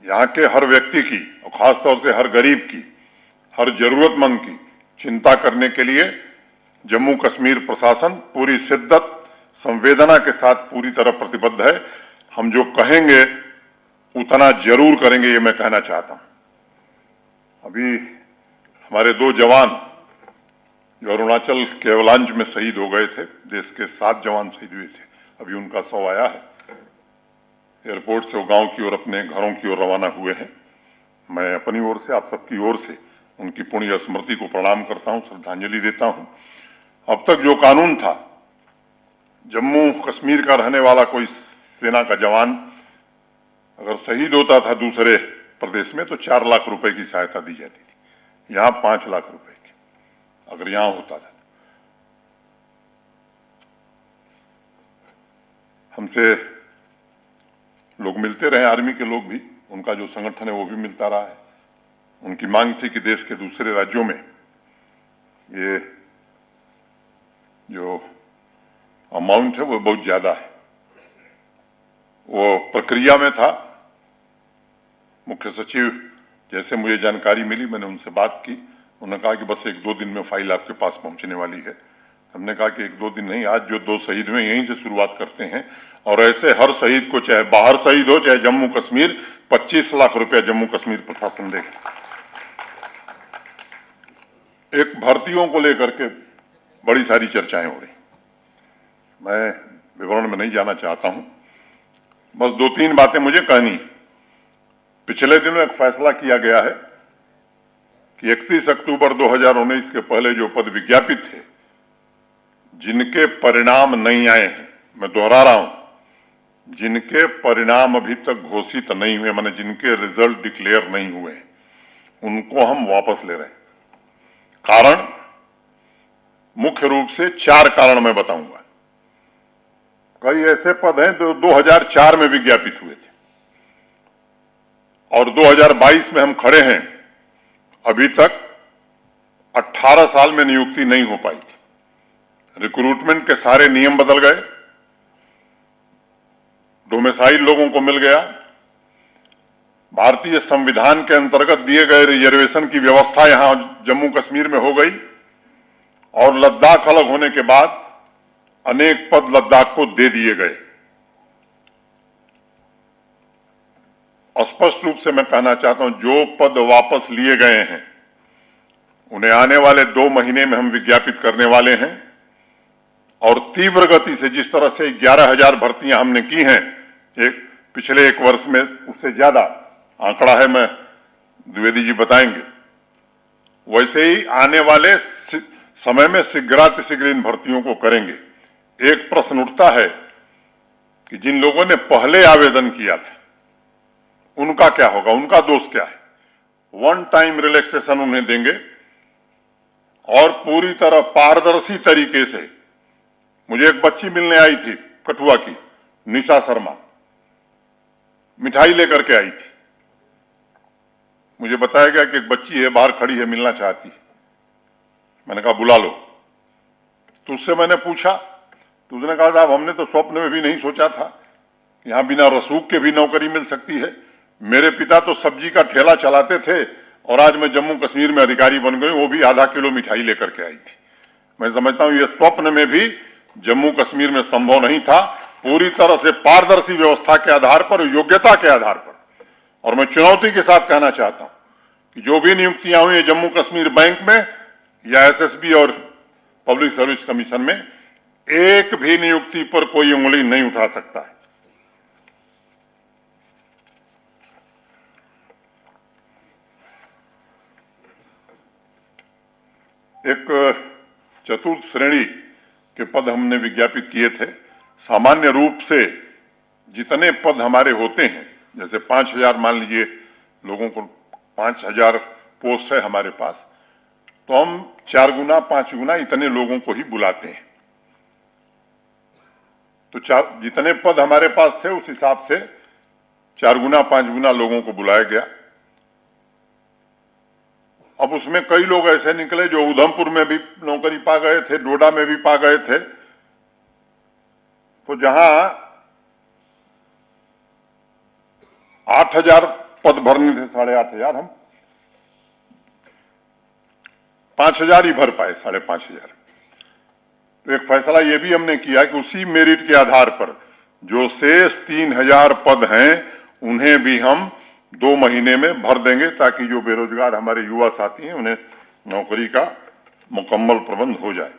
यहाँ के हर व्यक्ति की और खास तौर से हर गरीब की, हर जरूरतमंद की चिंता करने के लिए जम्मू कश्मीर प्रशासन पूरी शिद्दत, संवेदना के साथ पूरी तरह प्रतिबद्ध है। हम जो कहेंगे उतना जरूर करेंगे, ये मैं कहना चाहता हूं। अभी हमारे 2 जवान जो अरुणाचल केवलांच में शहीद हो गए थे, देश के 7 जवान शहीद हुए थे, अभी उनका शव आया है। एयरपोर्ट से वो गांव की ओर, अपने घरों की ओर रवाना हुए हैं। मैं अपनी ओर से, आप सबकी ओर से उनकी पुण्य स्मृति को प्रणाम करता हूं, श्रद्धांजलि देता हूं। अब तक जो कानून था, जम्मू कश्मीर का रहने वाला कोई सेना का जवान अगर शहीद होता था दूसरे प्रदेश में तो 4 लाख रुपए की सहायता दी जाती थी। यहां 5 लाख रुपए की अगर यहां होता था। हमसे लोग मिलते रहे, आर्मी के लोग भी, उनका जो संगठन है वो भी मिलता रहा है। उनकी मांग थी कि देश के दूसरे राज्यों में ये जो अमाउंट है वो बहुत ज्यादा है। वो प्रक्रिया में था। मुख्य सचिव, जैसे मुझे जानकारी मिली, मैंने उनसे बात की। उन्होंने कहा कि बस 1-2 दिन में फाइल आपके पास पहुंचने वाली है। हमने कहा कि 1-2 दिन नहीं, आज जो 2 शहीद हुए यहीं से शुरुआत करते हैं और ऐसे हर शहीद को, चाहे बाहर शहीद हो चाहे जम्मू कश्मीर, 25 लाख रुपया जम्मू कश्मीर प्रशासन देगा। एक भर्तियों को लेकर के बड़ी सारी चर्चाएं हो रही, मैं विवरण में नहीं जाना चाहता हूं, बस 2-3 बातें मुझे कहनी। पिछले दिनों एक फैसला किया गया है कि 31 अक्टूबर 2019 के पहले जो पद विज्ञापित थे, जिनके परिणाम नहीं आए हैं, मैं दोहरा रहा हूं, जिनके परिणाम अभी तक घोषित नहीं हुए, माने जिनके रिजल्ट डिक्लेयर नहीं हुए, उनको हम वापस ले रहे हैं। कारण मुख्य रूप से 4 कारण मैं बताऊंगा। कई ऐसे पद हैं जो 2004 में विज्ञापित हुए थे और 2022 में हम खड़े हैं, अभी तक 18 साल में नियुक्ति नहीं हो पाई थी। रिक्रूटमेंट के सारे नियम बदल गए, डोमिसाइल लोगों को मिल गया, भारतीय संविधान के अंतर्गत दिए गए रिजर्वेशन की व्यवस्था यहां जम्मू कश्मीर में हो गई और लद्दाख अलग होने के बाद अनेक पद लद्दाख को दे दिए गए। स्पष्ट रूप से मैं कहना चाहता हूं, जो पद वापस लिए गए हैं उन्हें आने वाले 2 महीने में हम विज्ञापित करने वाले हैं और तीव्र गति से, जिस तरह से 11,000 भर्तियां हमने की हैं पिछले 1 वर्ष में, उससे ज्यादा आंकड़ा है, मैं द्विवेदी जी बताएंगे, वैसे ही आने वाले समय में शीघ्रातिशीघ्र इन भर्तियों को करेंगे। एक प्रश्न उठता है कि जिन लोगों ने पहले आवेदन किया था उनका क्या होगा, उनका दोष क्या है। 1 टाइम रिलैक्सेशन उन्हें देंगे और पूरी तरह पारदर्शी तरीके से। मुझे एक बच्ची मिलने आई थी कठुआ की, निशा शर्मा, मिठाई लेकर के आई थी। मुझे बताया गया कि एक बच्ची है बाहर खड़ी है, मिलना चाहती है। मैंने कहा बुला लो। तो उससे मैंने पूछा तो उसने कहा साहब हमने तो स्वप्न में भी नहीं सोचा था यहां बिना रसूख के भी नौकरी मिल सकती है। मेरे पिता तो सब्जी का ठेला चलाते थे और आज मैं जम्मू कश्मीर में अधिकारी बन गई, वो भी आधा किलो मिठाई लेकर के आई थी। मैं समझता हूं ये स्वप्न में भी जम्मू कश्मीर में संभव नहीं था। पूरी तरह से पारदर्शी व्यवस्था के आधार पर, योग्यता के आधार पर। और मैं चुनौती के साथ कहना चाहता हूं कि जो भी नियुक्तियां हुई जम्मू कश्मीर बैंक में या एसएसबी और पब्लिक सर्विस कमीशन में, एक भी नियुक्ति पर कोई उंगली नहीं उठा सकता है। एक चतुर्थ श्रेणी के पद हमने विज्ञापित किए थे। सामान्य रूप से जितने पद हमारे होते हैं, जैसे 5,000 मान लीजिए लोगों को, 5,000 पोस्ट है हमारे पास, तो हम 4 गुना 5 गुना इतने लोगों को ही बुलाते हैं। तो जितने पद हमारे पास थे उस हिसाब से 4 गुना 5 गुना लोगों को बुलाया गया। अब उसमें कई लोग ऐसे निकले जो उधमपुर में भी नौकरी पा गए थे, डोडा में भी पा गए थे। तो जहां 8,000 पद भरने थे 8,500, हम 5,000 ही भर पाए, 5,500। तो एक फैसला यह भी हमने किया कि उसी मेरिट के आधार पर जो शेष 3,000 पद हैं उन्हें भी हम 2 महीने में भर देंगे, ताकि जो बेरोजगार हमारे युवा साथी हैं उन्हें नौकरी का मुकम्मल प्रबंध हो जाए।